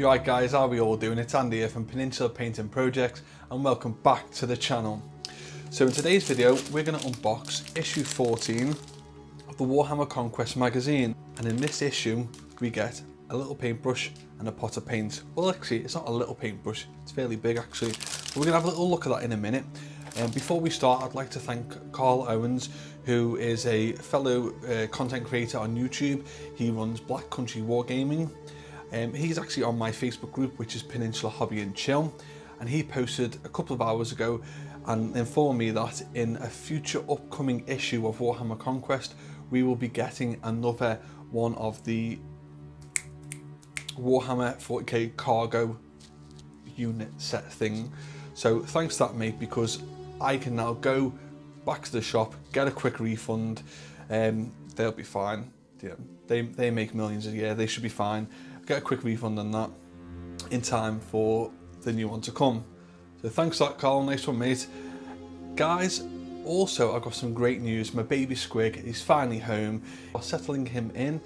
You alright guys, how are we all doing? It's Andy here from Peninsula Painting Projects and welcome back to the channel. So in today's video we're going to unbox issue 14 of the Warhammer Conquest magazine, and in this issue we get a little paintbrush and a pot of paint. Well, actually it's not a little paintbrush, it's fairly big actually, but we're going to have a little look at that in a minute. And before we start, I'd like to thank Carl Owens, who is a fellow content creator on YouTube. He runs Black Country Wargaming. He's actually on my Facebook group, which is Peninsula Hobby and Chill, and he posted a couple of hours ago and informed me that in a future upcoming issue of Warhammer Conquest we will be getting another one of the Warhammer 40k cargo unit set thing. So thanks to that, mate, because I can now go back to the shop, get a quick refund. They'll be fine. Yeah, they make millions a year, they should be fine. Get a quick refund on that in time for the new one to come. So thanks for that, Carl, nice one, mate. Guys, also I've got some great news. My baby Squig is finally home. I'm settling him in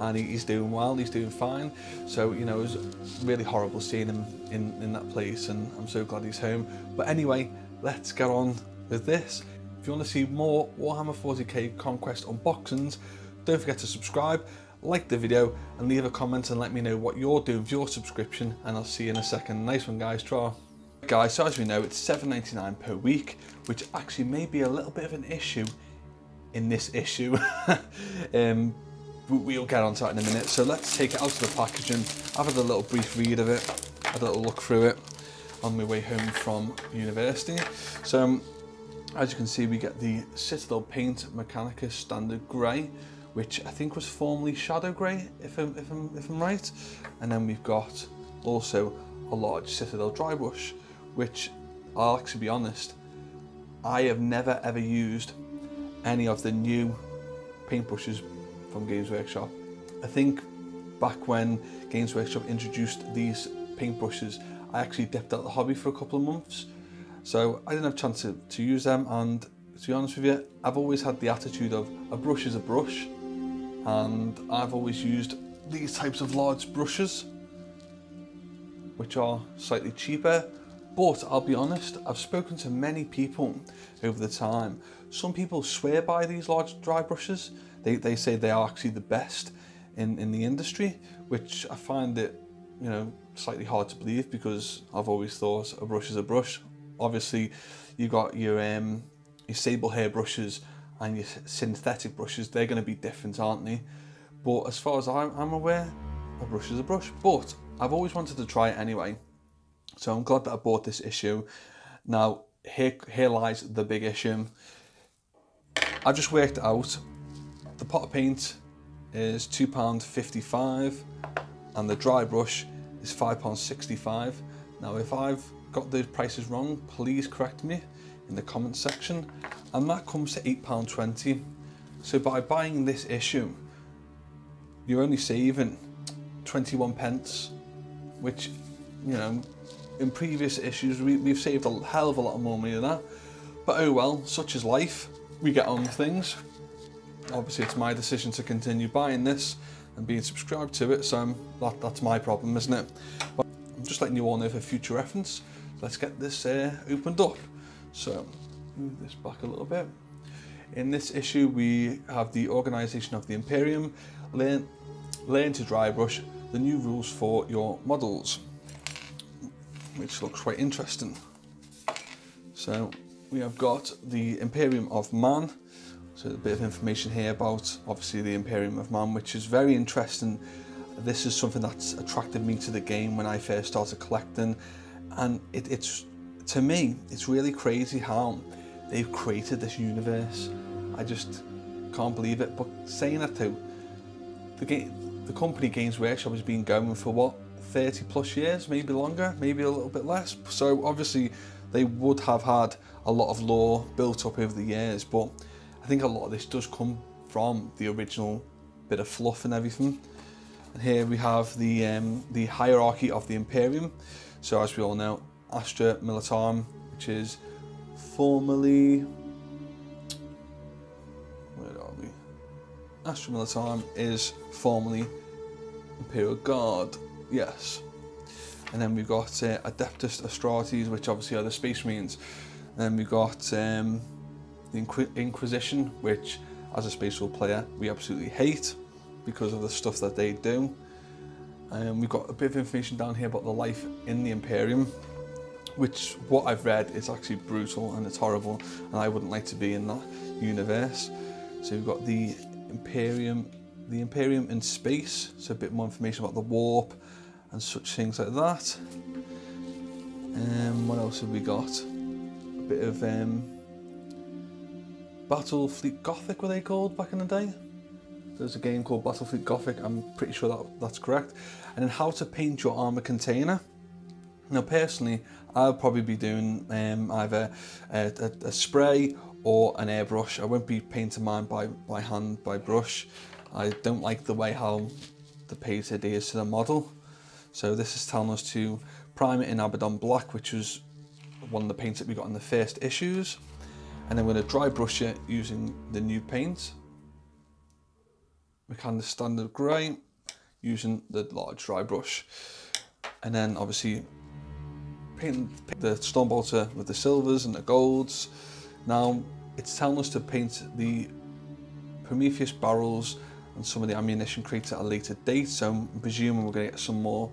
and he's doing well, he's doing fine. So, you know, it was really horrible seeing him in that place, and I'm so glad he's home. But anyway, let's get on with this. If you want to see more Warhammer 40k Conquest unboxings, don't forget to subscribe, like the video and leave a comment and let me know what you're doing with your subscription, and I'll see you in a second. Nice one, guys. Try. Guys, so as we know, it's $7.99 per week, which actually may be a little bit of an issue in this issue. We'll get onto that in a minute. So let's take it out of the packaging. I've had a little brief read of it, had a little look through it on my way home from university. So as you can see, we get the Citadel Paint Mechanicus Standard Grey, which I think was formerly Shadow Grey, if I'm right. And then we've got also a large Citadel Dry brush, which I'll actually be honest, I have never ever used any of the new paintbrushes from Games Workshop. I think back when Games Workshop introduced these paintbrushes, I actually dipped out the hobby for a couple of months, so I didn't have a chance to use them. And to be honest with you, I've always had the attitude of a brush is a brush, and I've always used these types of large brushes, which are slightly cheaper. But I'll be honest, I've spoken to many people over the time. Some people swear by these large dry brushes. They say they are actually the best in the industry, which I find it, you know, slightly hard to believe, because I've always thought a brush is a brush. Obviously, you've got your sable hair brushes and your synthetic brushes. They're going to be different, aren't they? But as far as I'm aware, a brush is a brush. But I've always wanted to try it anyway, so I'm glad that I bought this issue. Now, here lies the big issue. I've just worked it out. The pot of paint is £2.55 and the dry brush is £5.65. Now, if I've got those prices wrong, please correct me in the comments section. And that comes to £8.20. So by buying this issue, you're only saving 21 pence, which, you know, in previous issues we've saved a hell of a lot more money than that. But oh well, such is life. We get on with things. Obviously it's my decision to continue buying this and being subscribed to it, so that's my problem, isn't it? But I'm just letting you all know for future reference. Let's get this opened up. So move this back a little bit. In this issue we have the organisation of the Imperium, learn to dry brush, the new rules for your models, which looks quite interesting. So we have got the Imperium of Man. So a bit of information here about obviously the Imperium of Man, which is very interesting. This is something that's attracted me to the game when I first started collecting, and it's, to me, it's really crazy how they've created this universe. I just can't believe it. But saying that though, the company Games Workshop has been going for what, 30 plus years, maybe longer, maybe a little bit less. So obviously they would have had a lot of lore built up over the years, but I think a lot of this does come from the original bit of fluff and everything. And here we have the hierarchy of the Imperium. So as we all know, Astra Militarum, which is formerly, where are we? Astra Militarum is formerly Imperial Guard, yes. And then we've got Adeptus Astartes, which obviously are the Space Marines. And then we've got the Inquisition, which as a Space Wolf player we absolutely hate because of the stuff that they do. We've got a bit of information down here about the life in the Imperium, which what I've read is actually brutal and it's horrible, and I wouldn't like to be in that universe. So we've got the Imperium in space, so a bit more information about the warp and such things like that. What else have we got? A bit of Battlefleet Gothic, were they called back in the day? There's a game called Battlefleet Gothic, I'm pretty sure that's correct. And then how to paint your armor container. Now personally, I'll probably be doing either a spray or an airbrush. I won't be painting mine by hand, by brush. I don't like the way how the page adheres to the model. So this is telling us to prime it in Abaddon Black, which was one of the paints that we got in the first issues. And then we're going to dry brush it using the new paint. We can the standard grey using the large dry brush. And then obviously paint the Stormbolter with the silvers and the golds. Now it's telling us to paint the Prometheus barrels and some of the ammunition crates at a later date, so I'm presuming we're going to get some more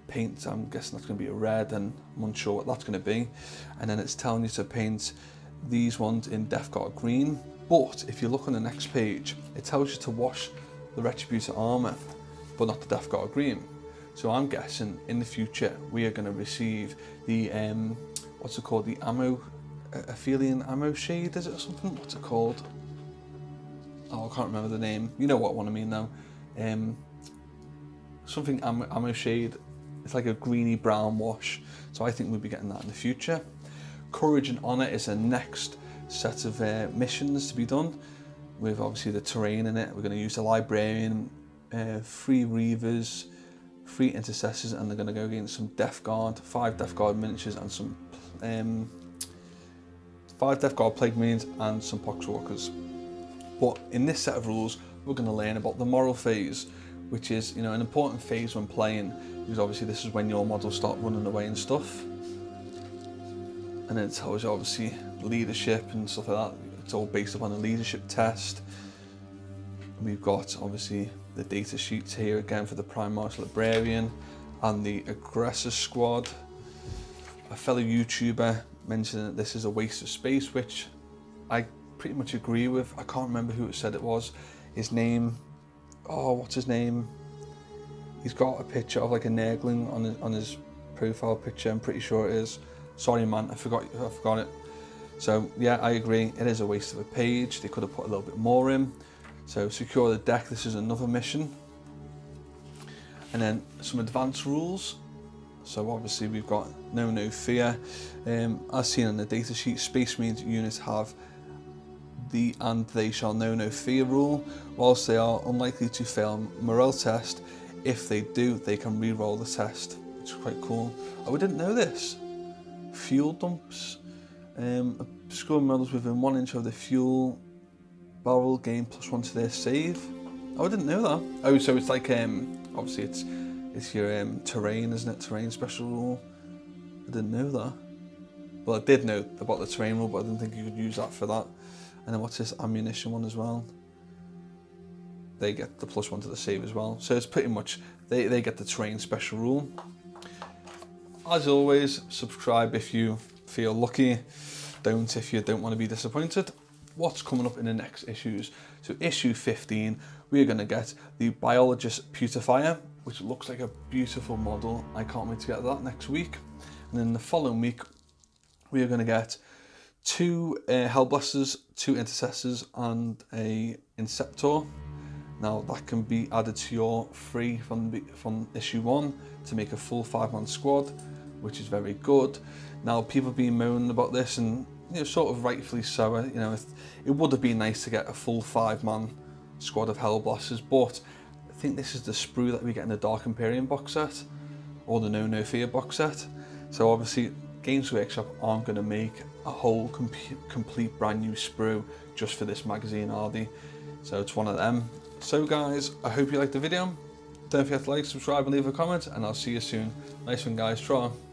paint. I'm guessing that's going to be a red, and I'm unsure what that's going to be. And then it's telling you to paint these ones in Death Guard green, but if you look on the next page it tells you to wash the Retributor armour but not the Death Guard green. So I'm guessing in the future we are going to receive the what's it called, the Aphelion ammo shade, is it, or something? What's it called? Oh, I can't remember the name. You know what one I mean though. Something ammo shade. It's like a greeny brown wash. So I think we'll be getting that in the future. Courage and Honour is the next set of missions to be done, with obviously the terrain in it. We're going to use the Librarian, 3 Reivers, 3 Intercessors, and they're going to go against some Death Guard, 5 Death Guard miniatures, and some 5 Death Guard Plague Marines and some Poxwalkers. But in this set of rules, we're going to learn about the moral phase, which is, you know, an important phase when playing, because obviously this is when your models start running away and stuff. And then it tells you obviously leadership and stuff like that. It's all based upon a leadership test. We've got obviously the data sheets here again for the Prime Marshal Librarian and the Aggressor Squad. A fellow YouTuber mentioned that this is a waste of space, which I pretty much agree with. I can't remember who it said it was. His name, oh, what's his name? He's got a picture of like a Nurgling on his profile picture, I'm pretty sure it is. Sorry man, I forgot it. So yeah, I agree, it is a waste of a page. They could have put a little bit more in. So secure the deck, this is another mission. And then some advanced rules. So obviously we've got no fear. As seen on the datasheet, Space Marines units have the "and they shall know no fear" rule. Whilst they are unlikely to fail morale test, if they do, they can re-roll the test, which is quite cool. Oh, we didn't know this. Fuel dumps. Obscure models within 1 inch of the fuel barrel gain +1 to their save. Oh, I didn't know that. Oh, so it's like obviously it's your terrain, isn't it? Terrain special rule. I didn't know that. Well, I did know about the terrain rule, but I didn't think you could use that for that. And then what's this ammunition one as well? They get the +1 to the save as well. So it's pretty much, they get the terrain special rule. As always, subscribe if you feel lucky. Don't if you don't want to be disappointed. What's coming up in the next issues? So issue 15, we're going to get the Biologist Putrefier, which looks like a beautiful model. I can't wait to get that next week. And then the following week, we are going to get 2 Hellblasters, 2 Intercessors, and a Inceptor. Now that can be added to your free from issue 1 to make a full 5-man squad, which is very good. Now people have been moaning about this, and you know, sort of rightfully so. You know, it would have been nice to get a full 5-man squad of Hellblasters, but I think this is the sprue that we get in the Dark Imperium box set, or the No Fear box set. So obviously Games Workshop aren't going to make a whole complete brand new sprue just for this magazine, are they? So it's one of them. So guys, I hope you liked the video. Don't forget to like, subscribe and leave a comment, and I'll see you soon. Nice one guys, try on.